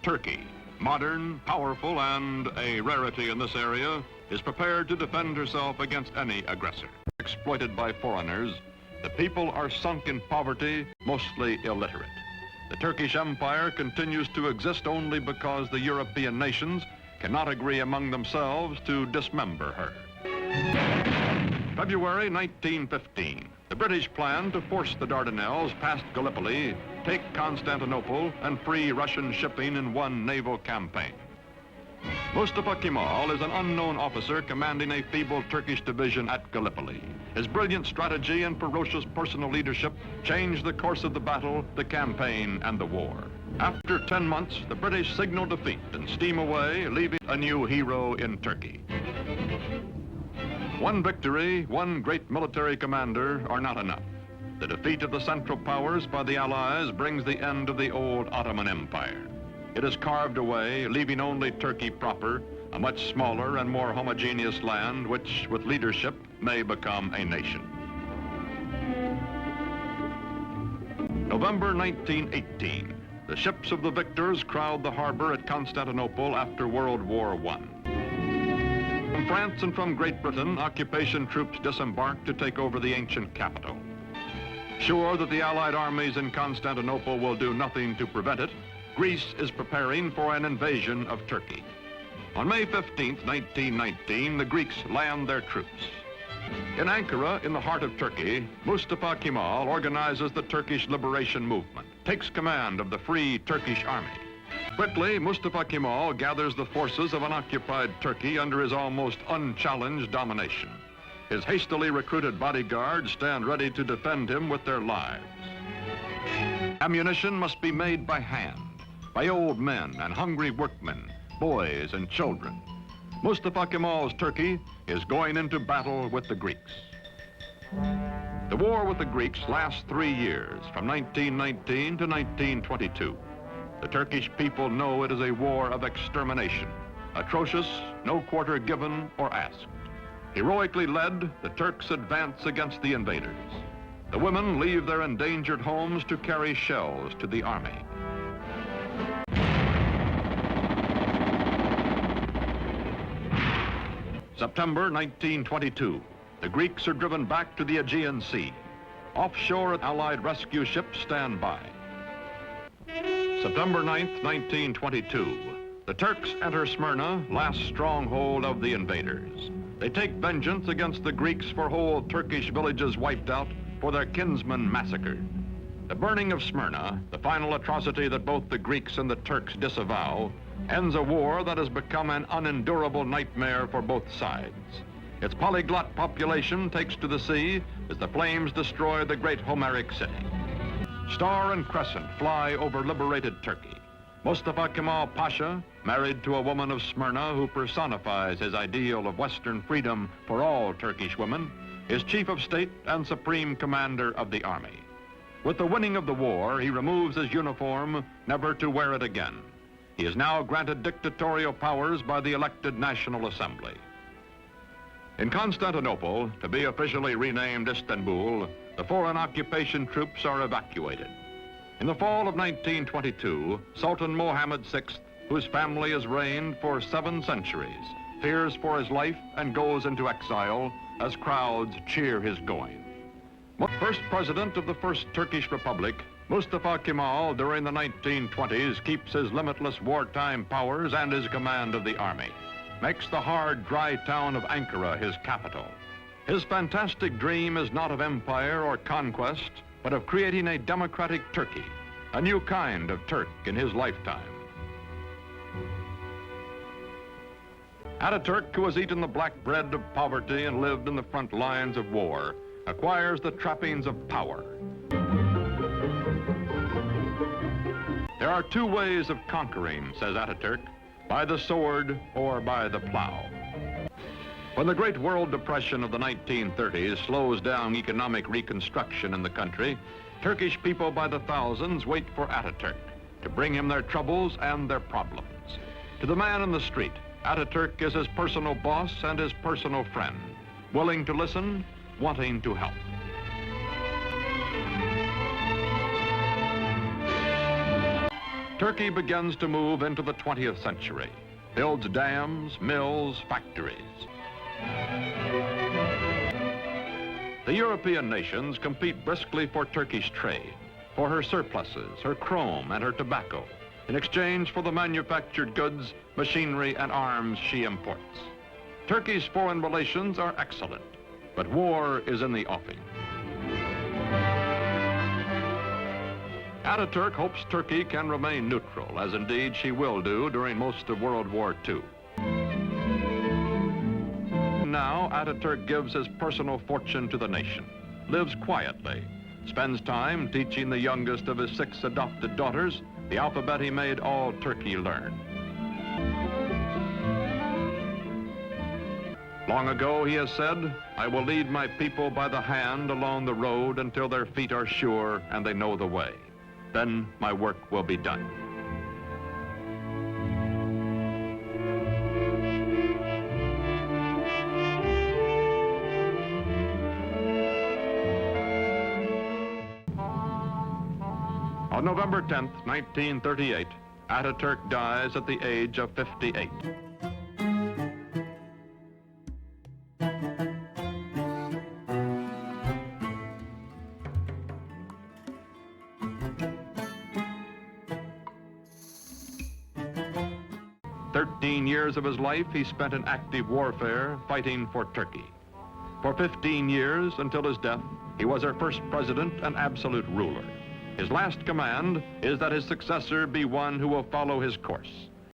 Turkey, modern, powerful, and a rarity in this area, is prepared to defend herself against any aggressor. Exploited by foreigners, the people are sunk in poverty, mostly illiterate. The Turkish Empire continues to exist only because the European nations cannot agree among themselves to dismember her. February 1915, the British plan to force the Dardanelles past Gallipoli, take Constantinople, and free Russian shipping in one naval campaign. Mustafa Kemal is an unknown officer commanding a feeble Turkish division at Gallipoli. His brilliant strategy and ferocious personal leadership changed the course of the battle, the campaign, and the war. After 10 months, the British signal defeat and steam away, leaving a new hero in Turkey. One victory, one great military commander are not enough. The defeat of the Central Powers by the Allies brings the end of the old Ottoman Empire. It is carved away, leaving only Turkey proper, a much smaller and more homogeneous land which, with leadership, may become a nation. November 1918. The ships of the victors crowd the harbor at Constantinople after World War I. From France and from Great Britain, occupation troops disembark to take over the ancient capital. Sure that the Allied armies in Constantinople will do nothing to prevent it, Greece is preparing for an invasion of Turkey. On May 15, 1919, the Greeks land their troops. In Ankara, in the heart of Turkey, Mustafa Kemal organizes the Turkish liberation movement, takes command of the Free Turkish Army. Quickly, Mustafa Kemal gathers the forces of unoccupied Turkey under his almost unchallenged domination. His hastily recruited bodyguards stand ready to defend him with their lives. Ammunition must be made by hand, by old men and hungry workmen, boys and children. Mustafa Kemal's Turkey is going into battle with the Greeks. The war with the Greeks lasts 3 years, from 1919 to 1922. The Turkish people know it is a war of extermination, atrocious, no quarter given or asked. Heroically led, the Turks advance against the invaders. The women leave their endangered homes to carry shells to the army. September 1922. The Greeks are driven back to the Aegean Sea. Offshore, Allied rescue ships stand by. September 9th, 1922. The Turks enter Smyrna, last stronghold of the invaders. They take vengeance against the Greeks for whole Turkish villages wiped out, for their kinsmen massacred. The burning of Smyrna, the final atrocity that both the Greeks and the Turks disavow, ends a war that has become an unendurable nightmare for both sides. Its polyglot population takes to the sea as the flames destroy the great Homeric city. Star and crescent fly over liberated Turkey. Mustafa Kemal Pasha, married to a woman of Smyrna who personifies his ideal of Western freedom for all Turkish women, is chief of state and supreme commander of the army. With the winning of the war, he removes his uniform, never to wear it again. He is now granted dictatorial powers by the elected National Assembly. In Constantinople, to be officially renamed Istanbul, the foreign occupation troops are evacuated. In the fall of 1922, Sultan Mohammed VI, whose family has reigned for 7 centuries, fears for his life and goes into exile as crowds cheer his going. First president of the First Turkish Republic, Mustafa Kemal, during the 1920s, keeps his limitless wartime powers and his command of the army, makes the hard, dry town of Ankara his capital. His fantastic dream is not of empire or conquest, but of creating a democratic Turkey, a new kind of Turk in his lifetime. Ataturk, who has eaten the black bread of poverty and lived in the front lines of war, acquires the trappings of power. There are 2 ways of conquering, says Ataturk, by the sword or by the plow. When the Great World Depression of the 1930s slows down economic reconstruction in the country, Turkish people by the thousands wait for Ataturk to bring him their troubles and their problems. To the man in the street, Ataturk is his personal boss and his personal friend, willing to listen, wanting to help. Turkey begins to move into the 20th century, builds dams, mills, factories. The European nations compete briskly for Turkish trade, for her surpluses, her chrome, and her tobacco, in exchange for the manufactured goods, machinery, and arms she imports. Turkey's foreign relations are excellent, but war is in the offing. Ataturk hopes Turkey can remain neutral, as indeed she will do during most of World War II. Now, Ataturk gives his personal fortune to the nation, lives quietly, spends time teaching the youngest of his 6 adopted daughters the alphabet he made all Turkey learn. Long ago, he has said, "I will lead my people by the hand along the road until their feet are sure and they know the way. Then my work will be done." On November 10th, 1938, Ataturk dies at the age of 58. Years of his life he spent in active warfare fighting for Turkey. For 15 years, until his death, he was our first president and absolute ruler. His last command is that his successor be one who will follow his course.